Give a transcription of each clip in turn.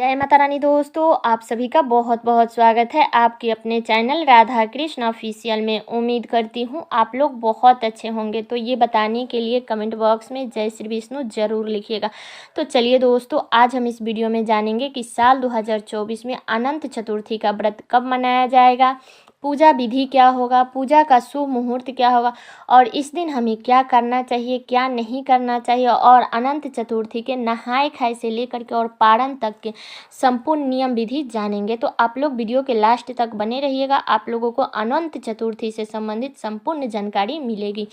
जय माता रानी दोस्तों, आप सभी का बहुत बहुत स्वागत है आपके अपने चैनल राधा कृष्ण ऑफिशियल में। उम्मीद करती हूँ आप लोग बहुत अच्छे होंगे। तो ये बताने के लिए कमेंट बॉक्स में जय श्री विष्णु ज़रूर लिखिएगा। तो चलिए दोस्तों, आज हम इस वीडियो में जानेंगे कि साल 2024 में अनंत चतुर्थी का व्रत कब मनाया जाएगा, पूजा विधि क्या होगा, पूजा का शुभ मुहूर्त क्या होगा और इस दिन हमें क्या करना चाहिए क्या नहीं करना चाहिए, और अनंत चतुर्थी के नहाए खाए से लेकर के और पारण तक के संपूर्ण नियम विधि जानेंगे। तो आप लोग वीडियो के लास्ट तक बने रहिएगा, आप लोगों को अनंत चतुर्थी से संबंधित संपूर्ण जानकारी मिलेगी।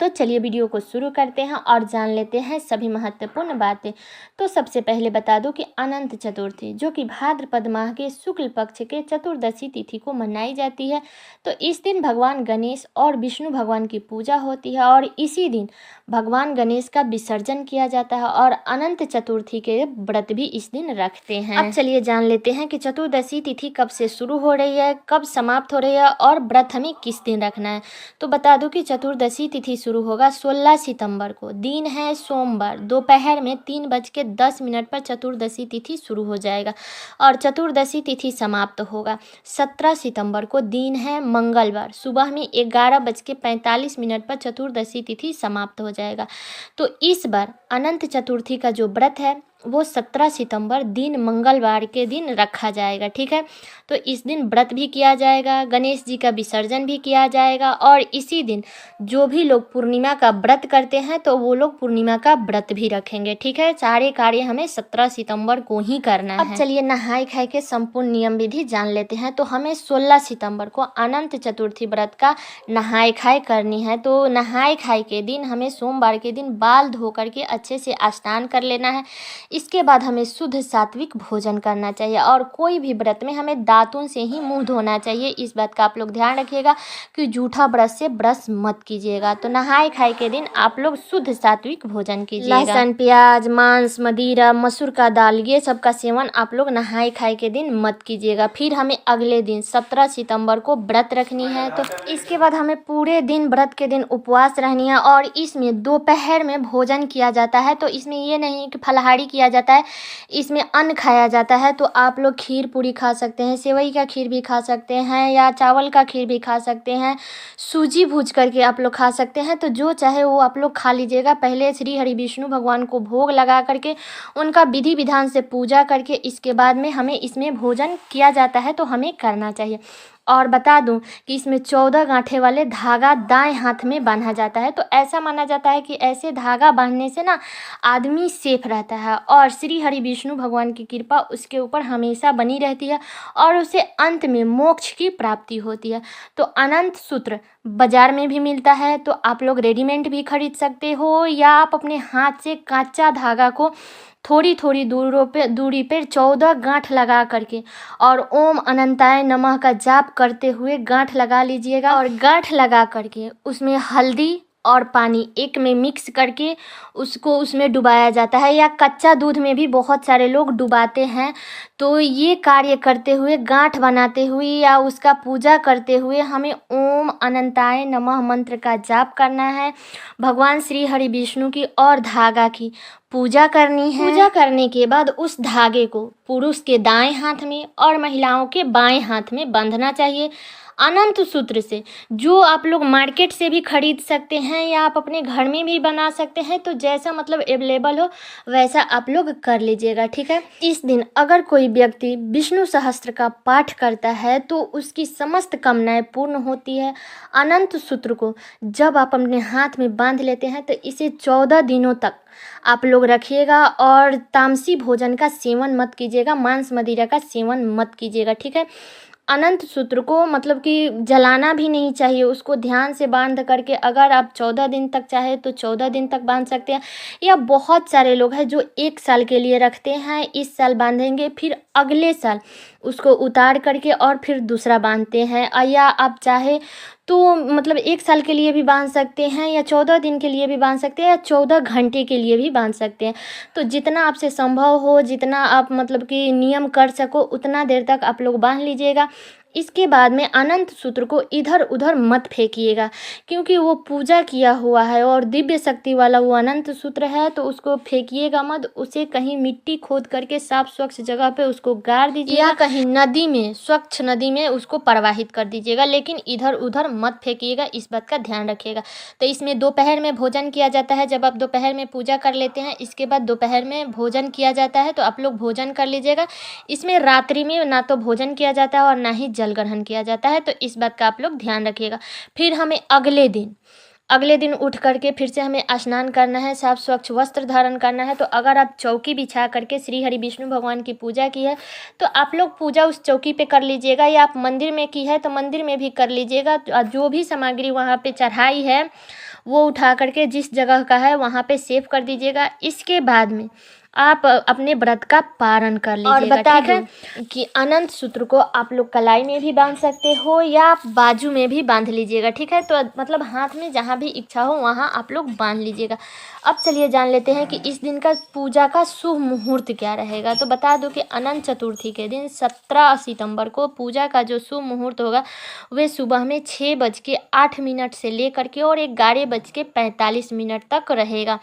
तो चलिए वीडियो को शुरू करते हैं और जान लेते हैं सभी महत्वपूर्ण बातें। तो सबसे पहले बता दूं कि अनंत चतुर्थी जो कि भाद्रपद माह के शुक्ल पक्ष के चतुर्दशी तिथि को मनाई जाती है। तो इस दिन भगवान गणेश और विष्णु भगवान की पूजा होती है और इसी दिन भगवान गणेश का विसर्जन किया जाता है और अनंत चतुर्थी के व्रत भी इस दिन रखते हैं। अब चलिए जान लेते हैं कि चतुर्दशी तिथि कब से शुरू हो रही है, कब समाप्त हो रही है और व्रत हमें किस दिन रखना है। तो बता दूं कि चतुर्दशी तिथि शुरू होगा 16 सितंबर को, दिन है सोमवार, दोपहर में 3:10 पर चतुर्दशी तिथि शुरू हो जाएगा और चतुर्दशी तिथि समाप्त होगा 17 सितंबर को, दिन है मंगलवार, सुबह में 11:45 पर चतुर्दशी तिथि समाप्त हो जाएगा। तो इस बार अनंत चतुर्थी का जो व्रत है वो 17 सितंबर दिन मंगलवार के दिन रखा जाएगा। ठीक है, तो इस दिन व्रत भी किया जाएगा, गणेश जी का विसर्जन भी किया जाएगा और इसी दिन जो भी लोग पूर्णिमा का व्रत करते हैं तो वो लोग पूर्णिमा का व्रत भी रखेंगे। ठीक है, सारे कार्य हमें 17 सितंबर को ही करना है। अब चलिए नहाए खाए के संपूर्ण नियम विधि जान लेते हैं। तो हमें 16 सितंबर को अनंत चतुर्थी व्रत का नहाए खाए करनी है। तो नहाए खाए के दिन हमें सोमवार के दिन बाल धो करके अच्छे से स्नान कर लेना है। इसके बाद हमें शुद्ध सात्विक भोजन करना चाहिए और कोई भी व्रत में हमें दातुन से ही मुंह धोना चाहिए। इस बात का आप लोग ध्यान रखिएगा कि जूठा ब्रश से ब्रश मत कीजिएगा। तो नहाए खाए के दिन आप लोग शुद्ध सात्विक भोजन कीजिएगा। लहसुन, प्याज, मांस, मदिरा, मसूर का दाल, ये सब का सेवन आप लोग नहाए खाए के दिन मत कीजिएगा। फिर हमें अगले दिन 17 सितंबर को व्रत रखनी है। तो इसके बाद हमें पूरे दिन व्रत के दिन उपवास रहनी है और इसमें दोपहर में भोजन किया जाता है। तो इसमें ये नहीं कि फलाहारी किया जाता है, इसमें अन्न खाया जाता है। तो आप लोग खीर पूरी खा सकते हैं, सेवई का खीर भी खा सकते हैं या चावल का खीर भी खा सकते हैं, सूजी भूज करके आप लोग खा सकते हैं। तो जो चाहे वो आप लोग खा लीजिएगा। पहले श्री हरि विष्णु भगवान को भोग लगा करके उनका विधि विधान से पूजा करके इसके बाद में हमें इसमें भोजन किया जाता है, तो हमें करना चाहिए। और बता दूं कि इसमें 14 गांठे वाले धागा दाएं हाथ में बांधा जाता है। तो ऐसा माना जाता है कि ऐसे धागा बांधने से ना आदमी सेफ रहता है और श्री हरि विष्णु भगवान की कृपा उसके ऊपर हमेशा बनी रहती है और उसे अंत में मोक्ष की प्राप्ति होती है। तो अनंत सूत्र बाजार में भी मिलता है, तो आप लोग रेडीमेड भी खरीद सकते हो या आप अपने हाथ से कच्चा धागा को थोड़ी थोड़ी दूरी पर 14 गांठ लगा करके और ओम अनंताय नमः का जाप करते हुए गांठ लगा लीजिएगा। और गांठ लगा करके उसमें हल्दी और पानी एक में मिक्स करके उसको उसमें डुबाया जाता है या कच्चा दूध में भी बहुत सारे लोग डुबाते हैं। तो ये कार्य करते हुए, गांठ बनाते हुए या उसका पूजा करते हुए हमें ओम अनंताय नमः मंत्र का जाप करना है, भगवान श्री हरि विष्णु की और धागा की पूजा करनी है। पूजा करने के बाद उस धागे को पुरुष के दाएं हाथ में और महिलाओं के बाएं हाथ में बांधना चाहिए अनंत सूत्र से, जो आप लोग मार्केट से भी खरीद सकते हैं या आप अपने घर में भी बना सकते हैं। तो जैसा मतलब अवेलेबल हो वैसा आप लोग कर लीजिएगा। ठीक है, इस दिन अगर कोई व्यक्ति विष्णु सहस्त्र का पाठ करता है तो उसकी समस्त कामनाएं पूर्ण होती है। अनंत सूत्र को जब आप अपने हाथ में बांध लेते हैं तो इसे 14 दिनों तक आप लोग रखिएगा और तामसी भोजन का सेवन मत कीजिएगा, मांस मदिरा का सेवन मत कीजिएगा। ठीक है, अनंत सूत्र को मतलब कि जलाना भी नहीं चाहिए, उसको ध्यान से बांध करके अगर आप 14 दिन तक चाहे तो 14 दिन तक बांध सकते हैं या बहुत सारे लोग हैं जो 1 साल के लिए रखते हैं, इस साल बांधेंगे फिर अगले साल उसको उतार करके और फिर दूसरा बांधते हैं। या आप चाहे तो मतलब 1 साल के लिए भी बांध सकते हैं या 14 दिन के लिए भी बांध सकते हैं या 14 घंटे के लिए भी बांध सकते हैं। तो जितना आपसे संभव हो, जितना आप मतलब कि नियम कर सको उतना देर तक आप लोग बांध लीजिएगा। इसके बाद में अनंत सूत्र को इधर उधर मत फेंकिएगा, क्योंकि वो पूजा किया हुआ है और दिव्य शक्ति वाला वो अनंत सूत्र है, तो उसको फेंकिएगा मत। उसे कहीं मिट्टी खोद करके साफ स्वच्छ जगह पे उसको गाड़ दीजिए या कहीं नदी में, स्वच्छ नदी में उसको प्रवाहित कर दीजिएगा, लेकिन इधर उधर मत फेंकिएगा, इस बात का ध्यान रखिएगा। तो इसमें दोपहर में भोजन किया जाता है। जब आप दोपहर में पूजा कर लेते हैं, इसके बाद दोपहर में भोजन किया जाता है, तो आप लोग भोजन कर लीजिएगा। इसमें रात्रि में ना तो भोजन किया जाता है और ना ही जल ग्रहण किया जाता है, तो इस बात का आप लोग ध्यान रखिएगा। फिर हमें अगले दिन उठ करके फिर से हमें स्नान करना है, साफ स्वच्छ वस्त्र धारण करना है। तो अगर आप चौकी बिछा करके श्री हरि विष्णु भगवान की पूजा की है, तो आप लोग पूजा उस चौकी पे कर लीजिएगा, या आप मंदिर में की है तो मंदिर में भी कर लीजिएगा। जो भी सामग्री वहाँ पे चढ़ाई है वो उठा करके जिस जगह का है वहाँ पे सेव कर दीजिएगा। इसके बाद में आप अपने व्रत का पारण कर लीजिएगा। और बता दें कि अनंत सूत्र को आप लोग कलाई में भी बांध सकते हो या बाजू में भी बांध लीजिएगा, ठीक है। तो मतलब हाथ में जहाँ भी इच्छा हो वहाँ आप लोग बांध लीजिएगा। अब चलिए जान लेते हैं कि इस दिन का पूजा का शुभ मुहूर्त क्या रहेगा। तो बता दो कि अनंत चतुर्थी के दिन 17 सितंबर को पूजा का जो शुभ मुहूर्त होगा वह सुबह में 6:08 से लेकर के और 11:45 तक रहेगा।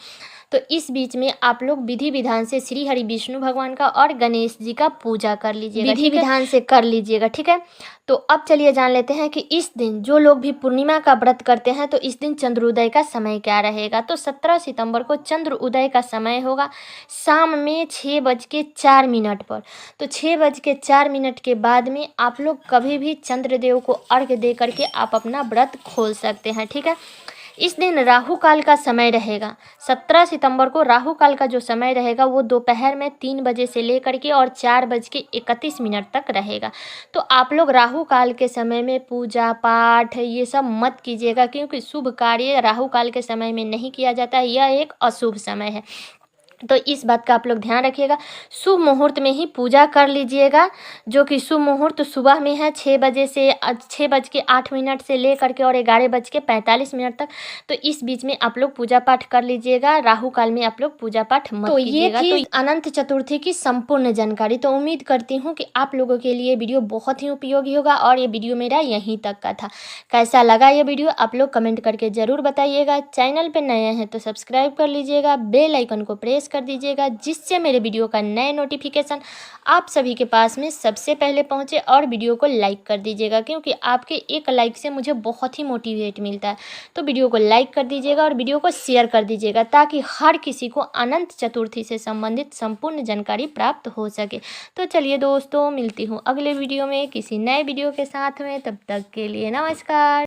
तो इस बीच में आप लोग विधि विधान से श्री हरि विष्णु भगवान का और गणेश जी का पूजा कर लीजिएगा, विधि विधान से कर लीजिएगा, ठीक है। तो अब चलिए जान लेते हैं कि इस दिन जो लोग भी पूर्णिमा का व्रत करते हैं तो इस दिन चंद्रोदय का समय क्या रहेगा। तो 17 सितंबर को चंद्र उदय का समय होगा शाम में 6:04 पर। तो 6:04 के बाद में आप लोग कभी भी चंद्रदेव को अर्घ्य दे करके आप अपना व्रत खोल सकते हैं, ठीक है। इस दिन राहु काल का समय रहेगा। 17 सितंबर को राहु काल का जो समय रहेगा वो दोपहर में 3 बजे से लेकर के और 4:31 तक रहेगा। तो आप लोग राहु काल के समय में पूजा पाठ ये सब मत कीजिएगा, क्योंकि शुभ कार्य राहु काल के समय में नहीं किया जाता है, यह एक अशुभ समय है। तो इस बात का आप लोग ध्यान रखिएगा। शुभ मुहूर्त में ही पूजा कर लीजिएगा, जो कि शुभ मुहूर्त सुबह में है 6:08 से ले करके और 11:45 तक। तो इस बीच में आप लोग पूजा पाठ कर लीजिएगा, राहु काल में आप लोग पूजा पाठ मत कीजिएगा। तो ये अनंत चतुर्थी की संपूर्ण जानकारी। तो उम्मीद करती हूँ कि आप लोगों के लिए वीडियो बहुत ही उपयोगी होगा और ये वीडियो मेरा यहीं तक का था। कैसा लगा ये वीडियो आप लोग कमेंट करके ज़रूर बताइएगा। चैनल पर नए हैं तो सब्सक्राइब कर लीजिएगा, बेल आइकन को प्रेस कर दीजिएगा, जिससे मेरे वीडियो का नए नोटिफिकेशन आप सभी के पास में सबसे पहले पहुंचे। और वीडियो को लाइक कर दीजिएगा, क्योंकि आपके एक लाइक से मुझे बहुत ही मोटिवेट मिलता है। तो वीडियो को लाइक कर दीजिएगा और वीडियो को शेयर कर दीजिएगा, ताकि हर किसी को अनंत चतुर्थी से संबंधित संपूर्ण जानकारी प्राप्त हो सके। तो चलिए दोस्तों, मिलती हूँ अगले वीडियो में किसी नए वीडियो के साथ में। तब तक के लिए नमस्कार।